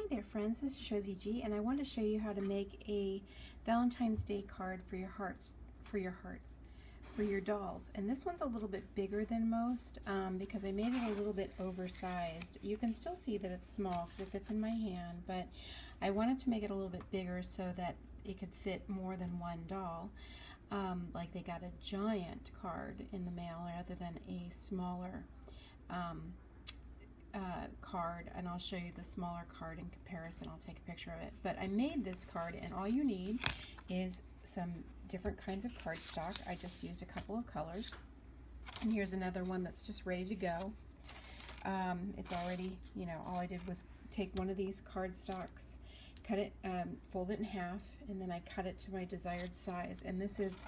Hi there friends, this is Shozy G, and I want to show you how to make a Valentine's Day card for your dolls. And this one's a little bit bigger than most because I made it a little bit oversized. You can still see that it's small because it fits in my hand, but I wanted to make it a little bit bigger so that it could fit more than one doll. Like they got a giant card in the mail rather than a smaller card, and I'll show you the smaller card in comparison. I'll take a picture of it. But I made this card, and all you need is some different kinds of cardstock. I just used a couple of colors. And here's another one that's just ready to go. It's already, all I did was take one of these cardstocks, cut it, fold it in half, and then I cut it to my desired size. And this is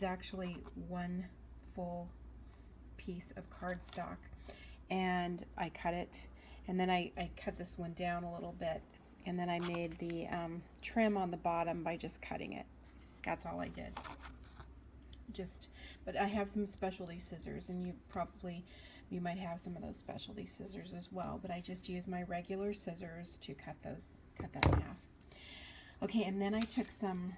actually one full piece of cardstock. And I cut it, and then I cut this one down a little bit, and then I made the trim on the bottom by just cutting it. That's all I did. But I have some specialty scissors, and you might have some of those specialty scissors as well, but I just used my regular scissors to cut that in half. Okay, and then I took some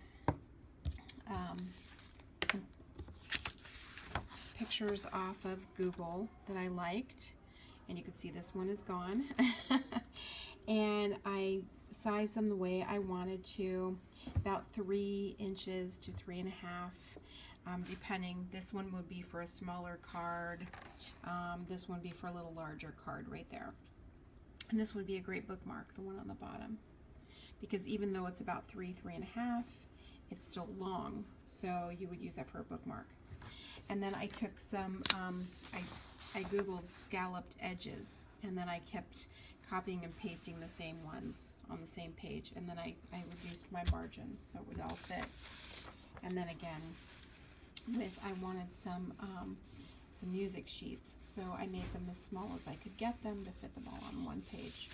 pictures off of Google that I liked, and you can see this one is gone. And I sized them the way I wanted to, about 3 inches to 3.5, depending. This one would be for a smaller card. This one would be for a little larger card right there. And this would be a great bookmark, the one on the bottom, because even though it's about 3.5, it's still long, so you would use that for a bookmark. And then I took some, I Googled scalloped edges, and then I kept copying and pasting the same ones on the same page, and then I reduced my margins so it would all fit. And then again, I wanted some music sheets, so I made them as small as I could get them to fit them all on one page.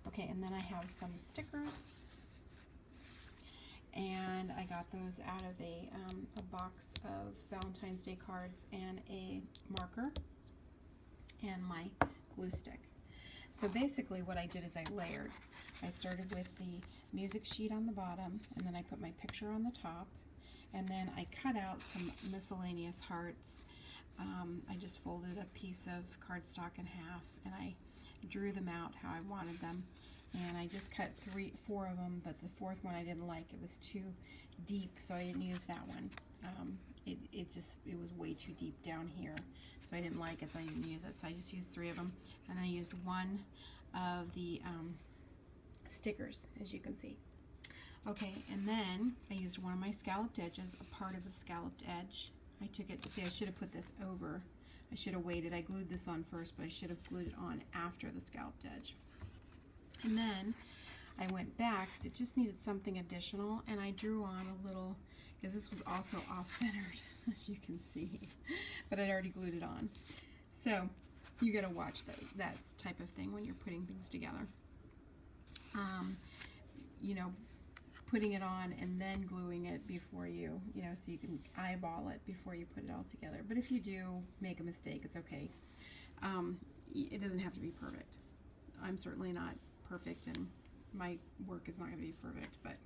Okay, and then I have some stickers, and I got those out of a box of Valentine's Day cards and a marker and my glue stick. So basically what I did is I layered. I started with the music sheet on the bottom, and then I put my picture on the top, and then I cut out some miscellaneous hearts. I just folded a piece of cardstock in half, and I drew them out how I wanted them. And I just cut 4 of them, but the 4th one I didn't like. It was too deep, so I didn't use that one. It was way too deep down here, so I didn't like it, so I didn't use it. So I just used 3 of them, and then I used one of the stickers, as you can see. Okay, and then I used one of my scalloped edges, a part of the scalloped edge. I took it, see, I should have put this over. I should have waited. I glued this on first, but I should have glued it on after the scalloped edge. And then I went back because it just needed something additional, and I drew on a little, because this was also off-centered, as you can see, but I'd already glued it on. So you got to watch that type of thing when you're putting things together. Putting it on and then gluing it before you, so you can eyeball it before you put it all together. But if you do make a mistake, it's okay. It doesn't have to be perfect. I'm certainly not perfect, and my work is not going to be perfect, but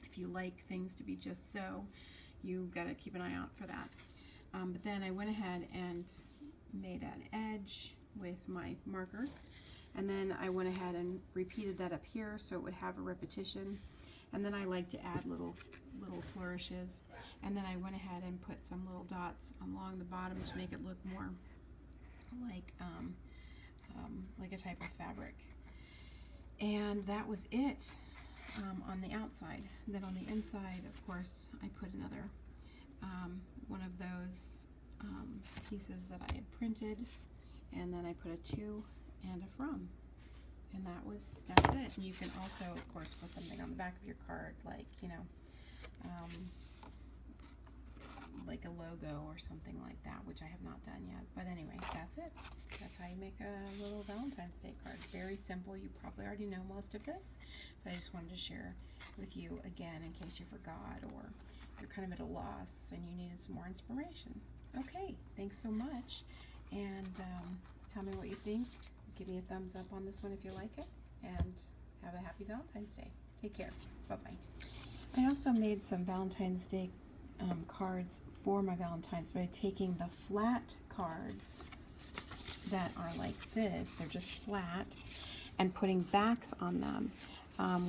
if you like things to be just so, you got to keep an eye out for that. But then I went ahead and made an edge with my marker, and then I went ahead and repeated that up here so it would have a repetition. And then I like to add little flourishes, and then I went ahead and put some little dots along the bottom to make it look more like a type of fabric. And that was it on the outside. And then on the inside, of course, I put another one of those pieces that I had printed, and then I put a to and a from. And that's it. And you can also, of course, put something on the back of your card, like, like a logo or something like that, which I have not done yet. But anyway, that's it. That's how you make a little Valentine's Day card. Very simple. You probably already know most of this, but I just wanted to share with you again in case you forgot, or you're kind of at a loss and you needed some more inspiration. Okay, thanks so much, and tell me what you think give me a thumbs up on this one if you like it, and have a happy Valentine's Day. Take care. Bye-bye. I also made some Valentine's Day cards for my Valentines by taking the flat cards that are like this, they're just flat, and putting backs on them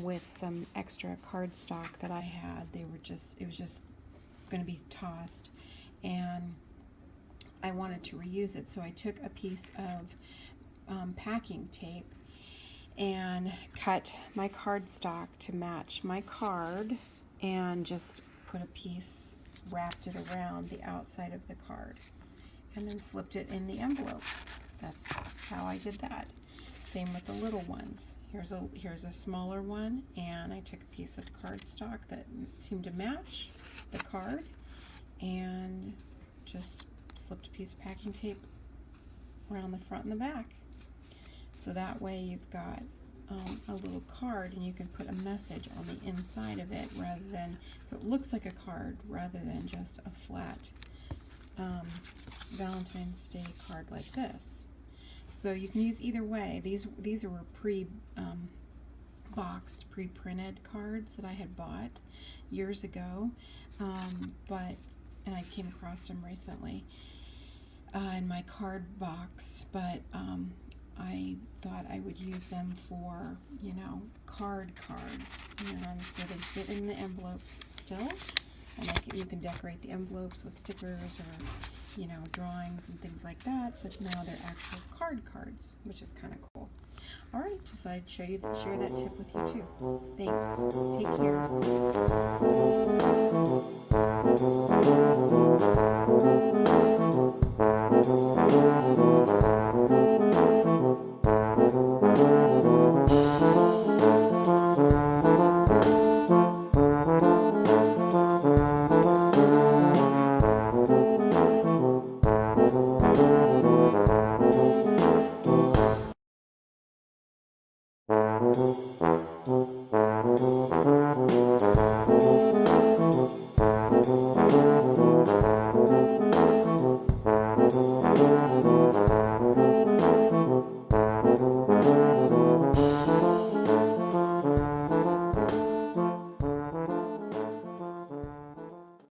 with some extra cardstock that I had. It was just going to be tossed, and I wanted to reuse it, so I took a piece of packing tape and cut my cardstock to match my card, and just put a piece, wrapped it around the outside of the card, and then slipped it in the envelope. That's how I did that. Same with the little ones. Here's a smaller one, and I took a piece of cardstock that seemed to match the card, and just slipped a piece of packing tape around the front and the back. So that way you've got a little card, and you can put a message on the inside of it, rather than, so it looks like a card rather than just a flat Valentine's Day card like this. So you can use either way. These were boxed, pre-printed cards that I had bought years ago, and I came across them recently in my card box, but I thought I would use them for, cards, and so they fit in the envelopes still, and you can decorate the envelopes with stickers or drawings and things like that, but now they're actual cards, which is kind of cool. All right, just thought I'd share that tip with you too. Thanks. Take care.